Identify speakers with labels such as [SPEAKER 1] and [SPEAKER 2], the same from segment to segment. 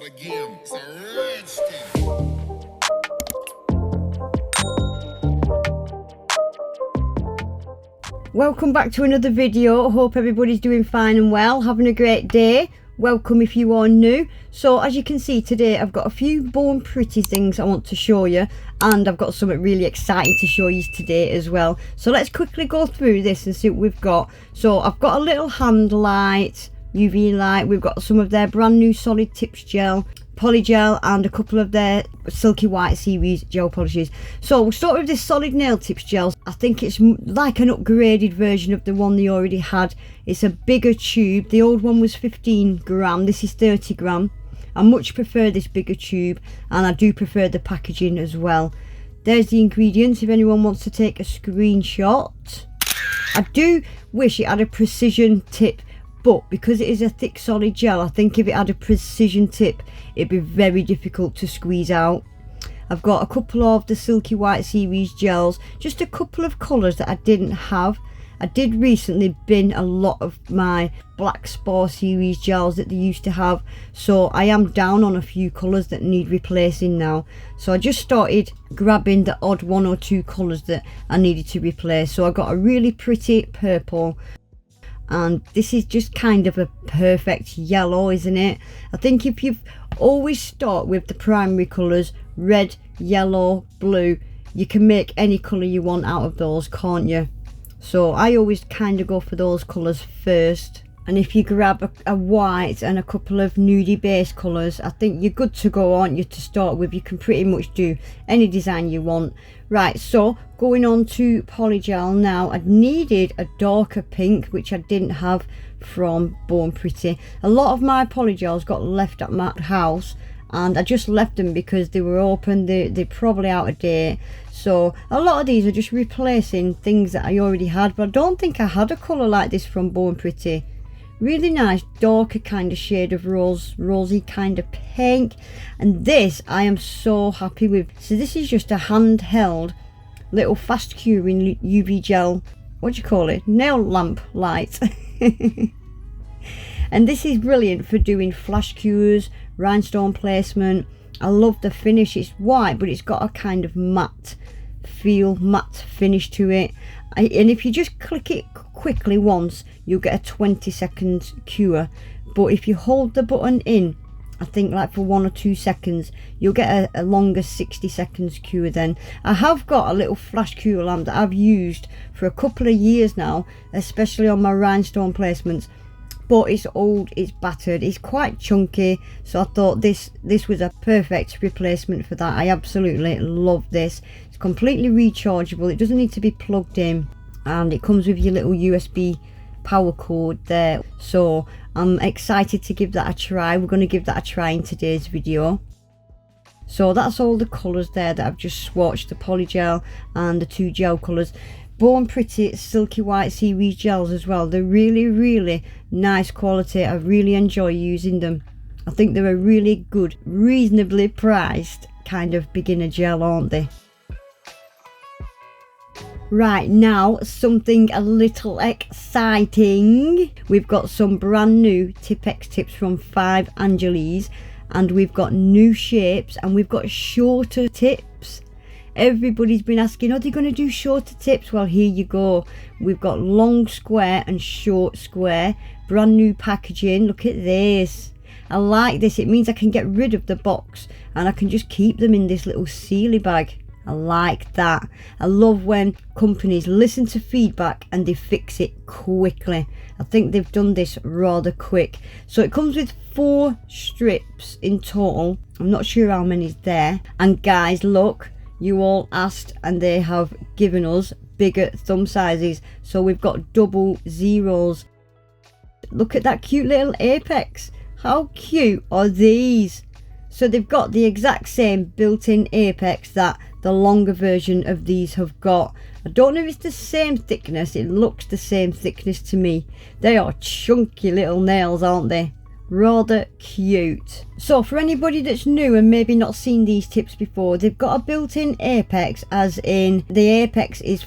[SPEAKER 1] again. It's a rich thing.
[SPEAKER 2] Welcome back to another video. Hope everybody's doing fine and well, having a great day. Welcome if you are new. So as you can see today, I've got a few Born Pretty things I want to show you, and I've got something really exciting to show you today as well. So let's quickly go through this and see what we've got. So I've got a little hand light, UV light. We've got some of their brand new solid tips gel, polygel, and a couple of their silky white series gel polishes. So we'll start with this solid nail tips gel. I think it's like an upgraded version of the one they already had. It's a bigger tube. The old one was 15 gram, this is 30 gram. I much prefer this bigger tube, and I do prefer the packaging as well. There's the ingredients if anyone wants to take a screenshot. I do wish it had a precision tip, but because it is a thick solid gel, I think if it had a precision tip, it'd be very difficult to squeeze out. I've got a couple of the silky white series gels, just a couple of colours that I didn't have. I did recently bin a lot of my black spore series gels that they used to have, so I am down on a few colours that need replacing now. So I just started grabbing the odd one or two colours that I needed to replace. So I got a really pretty purple, and this is just kind of a perfect yellow, isn't it? I think if you've always start with the primary colours, red, yellow, blue, you can make any colour you want out of those, can't you? So I always kind of go for those colours first, and if you grab a white and a couple of nudie base colours, I think you're good to go, aren't you, to start with. You can pretty much do any design you want. Right, so going on to polygel now. I needed a darker pink, which I didn't have from Born Pretty. A lot of my polygels got left at my house, and I just left them because they were open. They're probably out of date. So a lot of these are just replacing things that I already had, but I don't think I had a colour like this from Born Pretty. Really nice darker kind of shade of rosy kind of pink, and this I am so happy with. So this is just a handheld little fast curing UV gel, what do you call it, nail lamp light. And this is brilliant for doing flash cures, rhinestone placement. I love the finish. It's white, but it's got a kind of matte finish to it, and if you just click it quickly once, you'll get a 20-second cure. But if you hold the button in, I think like for 1 or 2 seconds, you'll get a longer 60 seconds cure. Then I have got a little flash cure lamp that I've used for a couple of years now, especially on my rhinestone placements, but it's old, it's battered, it's quite chunky, so I thought this was a perfect replacement for that. I absolutely love this. It's completely rechargeable, it doesn't need to be plugged in, and it comes with your little USB power cord there. So I'm excited to give that a try. We're going to give that a try in today's video. So that's all the colours there that I've just swatched, the polygel and the two gel colours. Born Pretty silky white series gels as well. They're really nice quality. I really enjoy using them. I think they're a really good, reasonably priced kind of beginner gel, aren't they? Right, now something a little exciting. We've got some brand new Tipex tips from 5 Angeles, and we've got new shapes, and we've got shorter tips. Everybody's been asking, are they going to do shorter tips? Well, here you go. We've got long square and short square, brand new packaging. Look at this. I like this. It means I can get rid of the box and I can just keep them in this little sealy bag. I like that. I love when companies listen to feedback and they fix it quickly. I think they've done this rather quick. So it comes with 4 strips in total. I'm not sure how many's there. And guys, look, you all asked and they have given us bigger thumb sizes. So we've got double zeros. Look at that cute little apex. How cute are these? So they've got the exact same built-in apex that the longer version of these have got. I don't know if it's the same thickness. It looks the same thickness to me. They are chunky little nails, aren't they? Rather cute. So for anybody that's new and maybe not seen these tips before, they've got a built-in apex, as in the apex is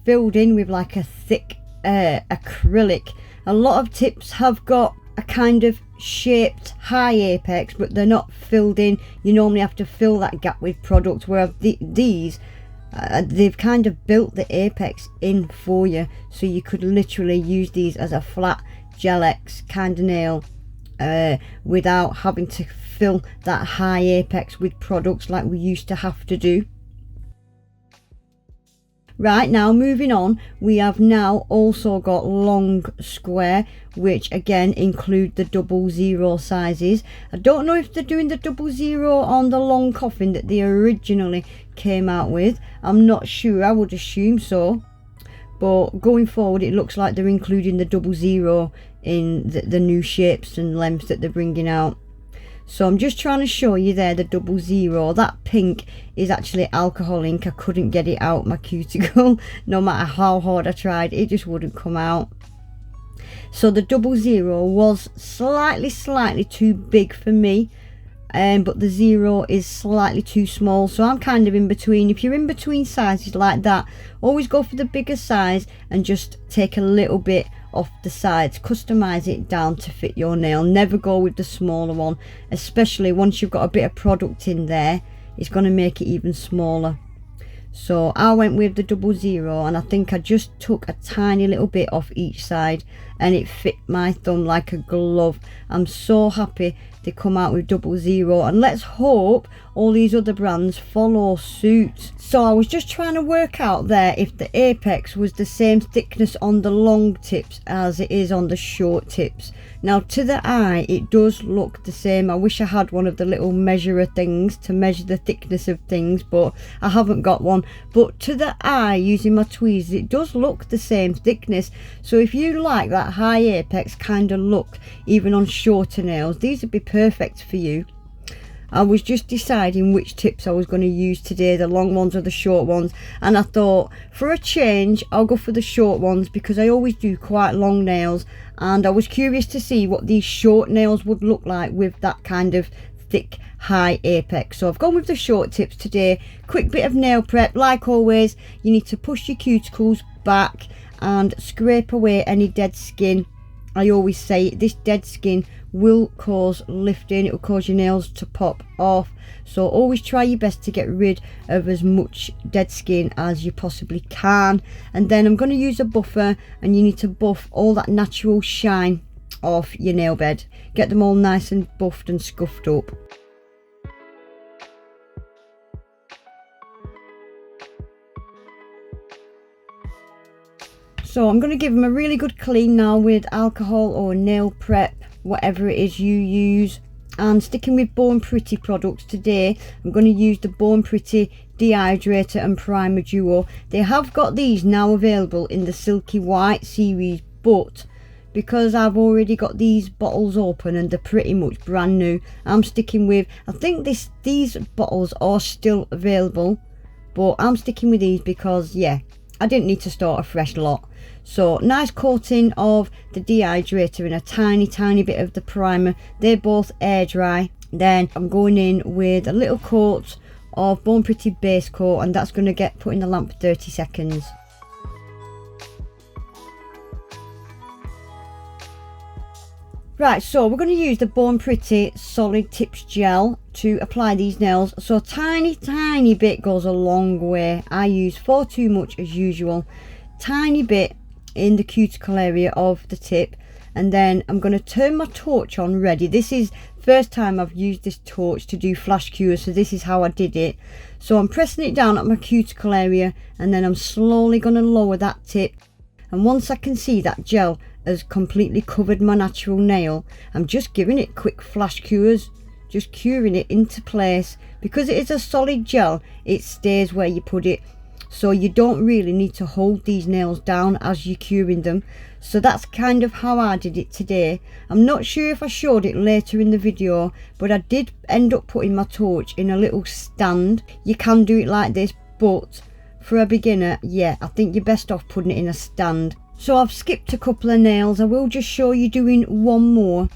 [SPEAKER 2] filled in with like a thick acrylic. A lot of tips have got a kind of shaped high apex, but they're not filled in. You normally have to fill that gap with product, whereas these they've kind of built the apex in for you, so you could literally use these as a flat gel X kind of nail without having to fill that high apex with products like we used to have to do. Right, now moving on, we have now also got long square, which again include the 00 sizes. I don't know if they're doing the 00 on the long coffin that they originally came out with. I'm not sure, I would assume so, but going forward it looks like they're including the 00 in the new shapes and lengths that they're bringing out. So I'm just trying to show you there the 00. That pink is actually alcohol ink. I couldn't get it out my cuticle. No matter how hard I tried, it just wouldn't come out. So the 00 was slightly too big for me, but the 0 is slightly too small, so I'm kind of in between. If you're in between sizes like that, always go for the bigger size and just take a little bit off the sides, customize it down to fit your nail. Never go with the smaller one, especially once you've got a bit of product in there. It's going to make it even smaller. So I went with the 00, and I think I just took a tiny little bit off each side and it fit my thumb like a glove. I'm so happy they come out with 00, and let's hope all these other brands follow suit. So I was just trying to work out there if the apex was the same thickness on the long tips as it is on the short tips. Now to the eye it does look the same. I wish I had one of the little measurer things to measure the thickness of things, but I haven't got one. But to the eye, using my tweezers, it does look the same thickness. So if you like that high apex kind of look even on shorter nails, these would be perfect for you. I was just deciding which tips I was going to use today, the long ones or the short ones, and I thought for a change I'll go for the short ones because I always do quite long nails, and I was curious to see what these short nails would look like with that kind of thick high apex. So I've gone with the short tips today. Quick bit of nail prep. Like always, you need to push your cuticles back and scrape away any dead skin. I always say this dead skin will cause lifting, it will cause your nails to pop off, so always try your best to get rid of as much dead skin as you possibly can. And then I'm going to use a buffer, and you need to buff all that natural shine off your nail bed. Get them all nice and buffed and scuffed up. So I'm going to give them a really good clean now with alcohol or nail prep, whatever it is you use. And sticking with Born Pretty products today, I'm going to use the Born Pretty Dehydrator and Primer Duo. They have got these now available in the Silky White series, but because I've already got these bottles open and they're pretty much brand new, I'm sticking with, I think these bottles are still available, but I'm sticking with these because, yeah, I didn't need to start a fresh lot. So nice coating of the dehydrator and a tiny bit of the primer. They're both air dry. Then I'm going in with a little coat of Born Pretty base coat, and that's going to get put in the lamp for 30 seconds. Right, so we're going to use the Born Pretty solid tips gel to apply these nails. So tiny bit goes a long way. I use far too much as usual. Tiny bit in the cuticle area of the tip, and then I'm going to turn my torch on ready. This is first time I've used this torch to do flash cures, so this is how I did it. So I'm pressing it down at my cuticle area, and then I'm slowly going to lower that tip, and once I can see that gel has completely covered my natural nail, I'm just giving it quick flash cures, just curing it into place. Because it is a solid gel, it stays where you put it, so you don't really need to hold these nails down as you're curing them. So that's kind of how I did it today. I'm not sure if I showed it later in the video, but I did end up putting my torch in a little stand. You can do it like this, but for a beginner, yeah, I think you're best off putting it in a stand. So I've skipped a couple of nails. I will just show you doing one more.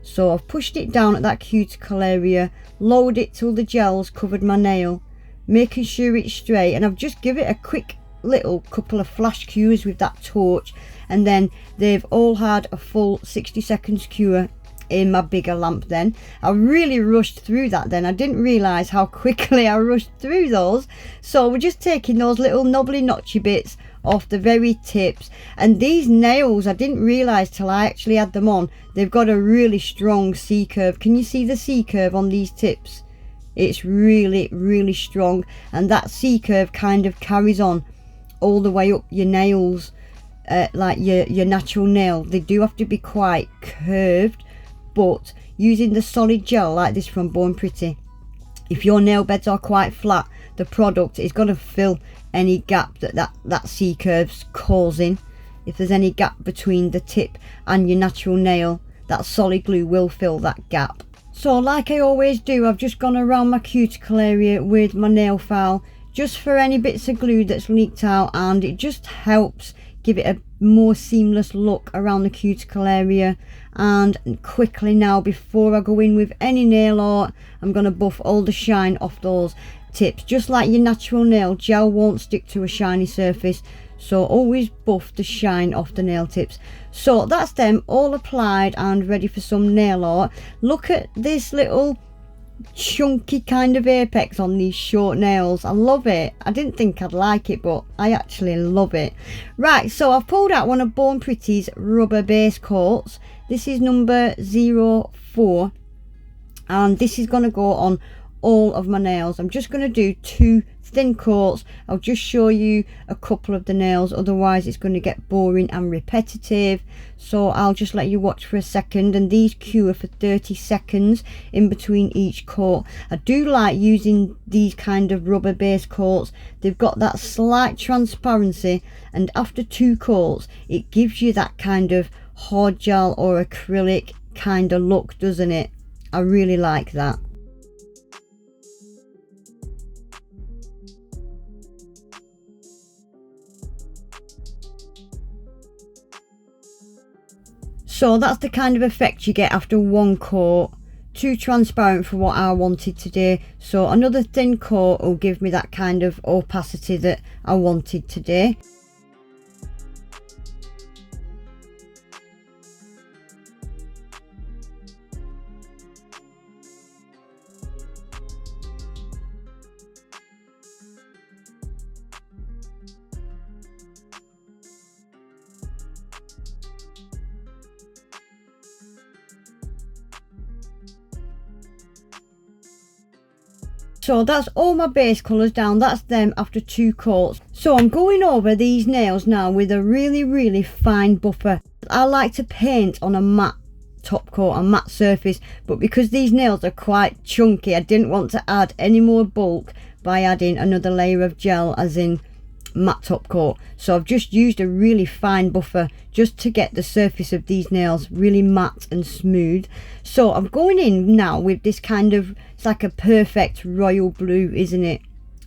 [SPEAKER 2] So I've pushed it down at that cuticle area, lowered it till the gel's covered my nail, making sure it's straight, and I've just give it a quick little couple of flash cures with that torch, and then they've all had a full 60 seconds cure in my bigger lamp. Then I really rushed through that. Then I didn't realize how quickly I rushed through those. So we're just taking those little knobbly notchy bits off the very tips, and these nails, I didn't realize till I actually had them on, they've got a really strong C curve. Can you see the C curve on these tips? It's really strong, and that C curve kind of carries on all the way up your nails, like your natural nail. They do have to be quite curved, but using the solid gel like this from Born Pretty, if your nail beds are quite flat, the product is going to fill any gap that C curve's causing. If there's any gap between the tip and your natural nail, that solid glue will fill that gap. So like I always do, I've just gone around my cuticle area with my nail file, just for any bits of glue that's leaked out, and it just helps give it a more seamless look around the cuticle area. And quickly now, before I go in with any nail art, I'm going to buff all the shine off those tips. Just like your natural nail, gel won't stick to a shiny surface, so always buff the shine off the nail tips. So that's them all applied and ready for some nail art. Look at this little chunky kind of apex on these short nails. I love it. I didn't think I'd like it, but I actually love it. Right, so I've pulled out one of Born Pretty's rubber base coats. This is number 04, and this is going to go on all of my nails. I'm just going to do 2 thin coats. I'll just show you a couple of the nails, otherwise it's going to get boring and repetitive, so I'll just let you watch for a second. And these cure for 30 seconds in between each coat. I do like using these kind of rubber base coats. They've got that slight transparency, and after 2 coats it gives you that kind of hard gel or acrylic kind of look, doesn't it? I really like that. So that's the kind of effect you get after 1 coat. Too transparent for what I wanted today, so another thin coat will give me that kind of opacity that I wanted today. So that's all my base colours down. That's them after 2 coats. So I'm going over these nails now with a really fine buffer. I like to paint on a matte top coat, a matte surface, but because these nails are quite chunky, I didn't want to add any more bulk by adding another layer of gel, as in matte top coat. So I've just used a really fine buffer just to get the surface of these nails really matte and smooth. So I'm going in now with this kind of, it's like a perfect royal blue, isn't it?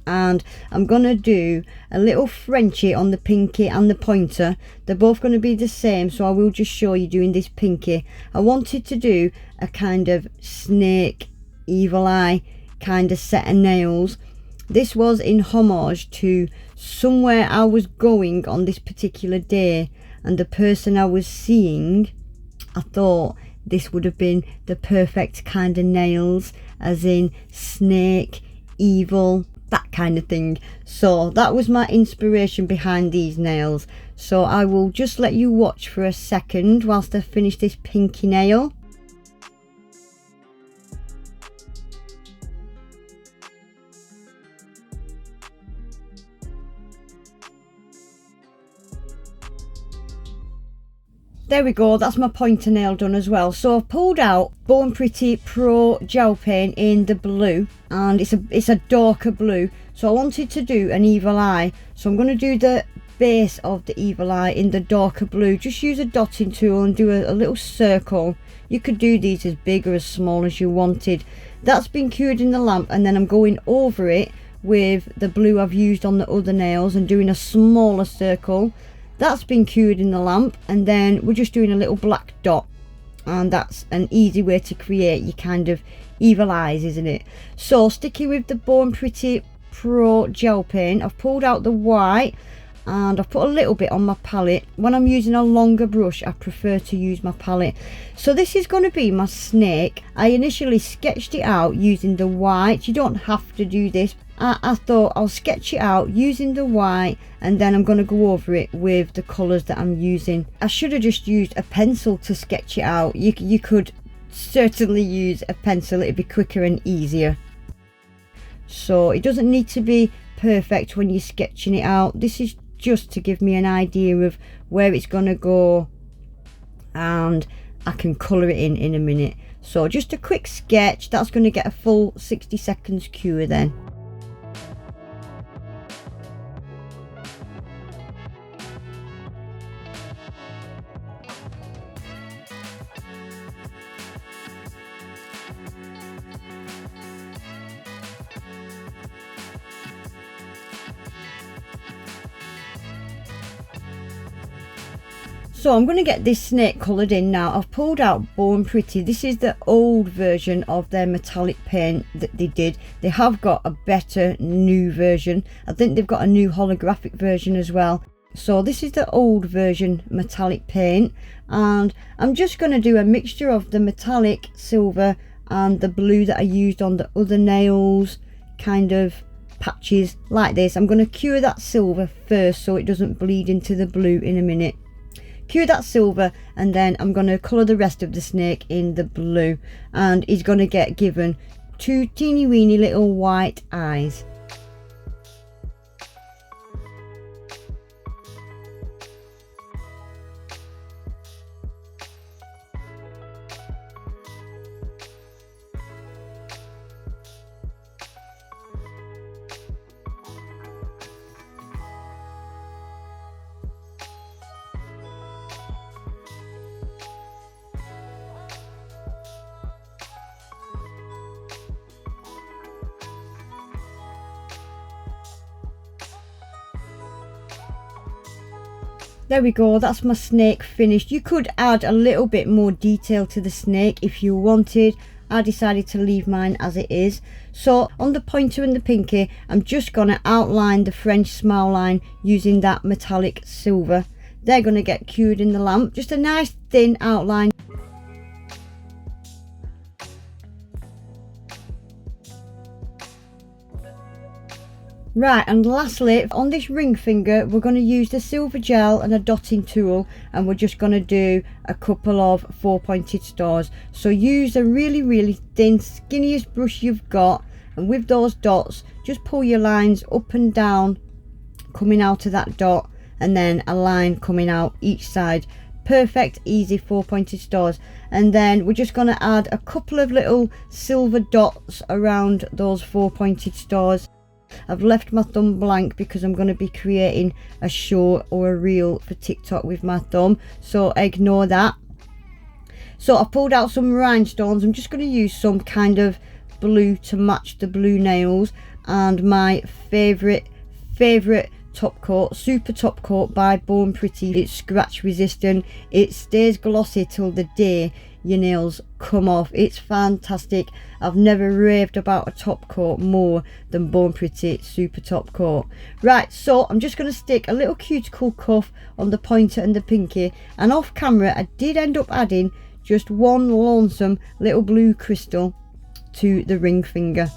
[SPEAKER 2] And I'm gonna do a little Frenchie on the pinky and the pointer. They're both going to be the same, so I will just show you doing this pinky. I wanted to do a kind of snake evil eye kind of set of nails. This was in homage to somewhere I was going on this particular day, and the person I was seeing, I thought this would have been the perfect kind of nails, as in snake, evil, that kind of thing. So that was my inspiration behind these nails. So I will just let you watch for a second whilst I finish this pinky nail. There we go, that's my pointer nail done as well. So I've pulled out Born Pretty Pro gel paint in the blue, and it's a darker blue. So I wanted to do an evil eye, so I'm going to do the base of the evil eye in the darker blue. Just use a dotting tool and do a little circle. You could do these as big or as small as you wanted. That's been cured in the lamp, and then I'm going over it with the blue I've used on the other nails and doing a smaller circle. That's been cured in the lamp, and then we're just doing a little black dot, and that's an easy way to create your kind of evil eyes, isn't it? So sticking with the Born Pretty Pro gel paint, I've pulled out the white and I've put a little bit on my palette. When I'm using a longer brush, I prefer to use my palette. So this is going to be my snake. I initially sketched it out using the white. You don't have to do this. I thought I'll sketch it out using the white, and then I'm going to go over it with the colours that I'm using. I should have just used a pencil to sketch it out. You could certainly use a pencil, it'd be quicker and easier. So it doesn't need to be perfect when you're sketching it out. This is just to give me an idea of where it's going to go, and I can colour it in a minute. So just a quick sketch. That's going to get a full 60 seconds cure then. So I'm going to get this snake coloured in now. I've pulled out Born Pretty. This is the old version of their metallic paint that they did. They have got a better new version. I think they've got a new holographic version as well. So this is the old version metallic paint, and I'm just going to do a mixture of the metallic silver and the blue that I used on the other nails, kind of patches like this. I'm going to cure that silver first so it doesn't bleed into the blue in a minute. Cure that silver, and then I'm going to colour the rest of the snake in the blue, and he's going to get given 2 teeny weeny little white eyes. There we go, that's my snake finished. You could add a little bit more detail to the snake if you wanted. I decided to leave mine as it is. So on the pointer and the pinky, I'm just going to outline the French smile line using that metallic silver. They're going to get cured in the lamp, just a nice thin outline. Right, and lastly, on this ring finger, we're going to use the silver gel and a dotting tool, and we're just going to do a couple of 4-pointed stars. So use a really thin, skinniest brush you've got, and with those dots, just pull your lines up and down, coming out of that dot, and then a line coming out each side. Perfect, easy 4-pointed stars. And then we're just going to add a couple of little silver dots around those 4-pointed stars. I've left my thumb blank because I'm going to be creating a short or a reel for TikTok with my thumb, so ignore that. So I pulled out some rhinestones. I'm just going to use some kind of blue to match the blue nails, and my favourite top coat, super top coat by Born Pretty. It's scratch resistant, it stays glossy till the day your nails come off. It's fantastic. I've never raved about a top coat more than Born Pretty super top coat. Right, so I'm just going to stick a little cuticle cuff on the pointer and the pinky, and off camera I did end up adding just one lonesome little blue crystal to the ring finger.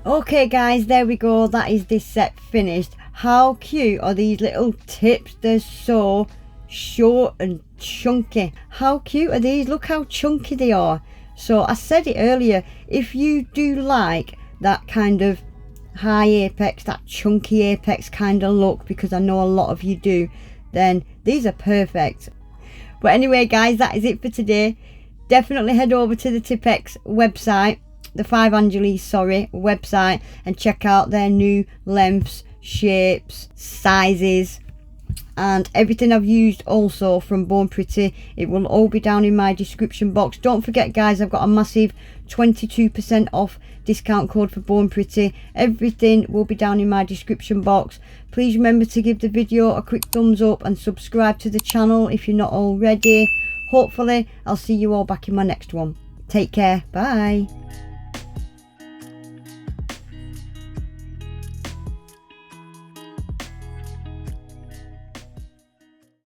[SPEAKER 2] Okay guys, there we go, that is this set finished. How cute are these little tips? They're so short and chunky. How cute are these? Look how chunky they are. So I said it earlier, if you do like that kind of high apex, that chunky apex kind of look, because I know a lot of you do, then these are perfect. But anyway guys, that is it for today. Definitely head over to the Tipex website, the 5 Angeles website, and check out their new lengths, shapes, sizes, and everything I've used also from Born Pretty. It will all be down in my description box. Don't forget guys, I've got a massive 22% off discount code for Born Pretty. Everything will be down in my description box. Please remember to give the video a quick thumbs up and subscribe to the channel if you're not already. Hopefully I'll see you all back in my next one. Take care. Bye.